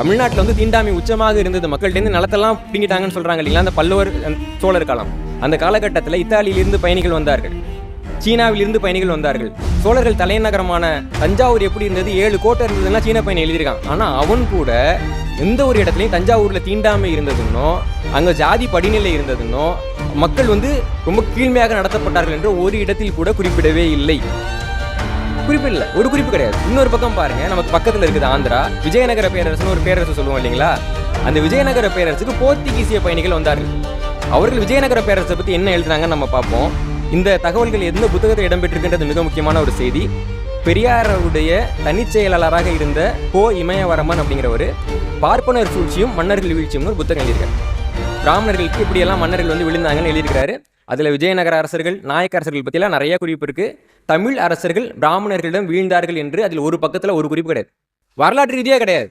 தமிழ்நாட்டில் வந்து தீண்டாமை உச்சமாக இருந்தது. மக்கள்கிட்ட நிலத்தெல்லாம் பிடிங்கிட்டாங்கன்னு சொல்றாங்க இல்லைங்களா, அந்த பல்லவர் சோழர் காலம். அந்த காலகட்டத்தில் இத்தாலியிலிருந்து பயணிகள் வந்தார்கள், சீனாவிலிருந்து பயணிகள் வந்தார்கள். சோழர்கள் தலைநகரமான தஞ்சாவூர் எப்படி இருந்தது, 7 கோட்டை இருந்ததுன்னா சீன பயணி எழுதியிருக்கான். ஆனால் அவன் கூட எந்த ஒரு இடத்துலையும் தஞ்சாவூரில் தீண்டாமை இருந்ததுன்னோ, அங்கே ஜாதி படிநிலை இருந்ததுன்னோ, மக்கள் வந்து ரொம்ப கீழ்மையாக நடத்தப்பட்டார்கள் என்று ஒரு இடத்தில் கூட குறிப்பிடவே இல்லை. குறிப்பிடல, ஒரு குறிப்பு கிடையாது. இன்னொரு பக்கம் பாருங்க, நமக்கு பக்கத்தில் இருக்குது ஆந்திரா. விஜயநகர பேரரசுன்னு ஒரு பேரரசு சொல்லுவோம் இல்லைங்களா, அந்த விஜயநகர பேரரசுக்கு போர்த்துகீசிய பயணிகள் வந்தார்கள். அவர்கள் விஜயநகர பேரரசை பற்றி என்ன எழுதுனாங்கன்னு நம்ம பார்ப்போம். இந்த தகவல்கள் எந்த புத்தகத்தில் இடம்பெற்றிருக்கின்றது மிக முக்கியமான ஒரு செய்தி. பெரியாருடைய தனிச்செயலாளராக இருந்த கோ இமயவரமன் அப்படிங்கிறவர் பார்ப்பனர் சூழ்ச்சியும் மன்னர்கள் வீழ்ச்சியும் ஒரு புத்தகம் எழுதியிருக்காரு. பிராமணர்களுக்கு இப்படியெல்லாம் மன்னர்கள் வந்து விழுந்தாங்கன்னு எழுதியிருக்கிறாரு. அதில் விஜயநகர அரசர்கள், நாயக்க அரசர்கள் பற்றியெல்லாம் நிறைய குறிப்பு இருக்குது. தமிழ் அரசர்கள் பிராமணர்களிடம் வீழ்ந்தார்கள் என்று அதில் ஒரு பக்கத்தில் ஒரு குறிப்பு கிடையாது. வரலாற்று ரீதியாக கிடையாது.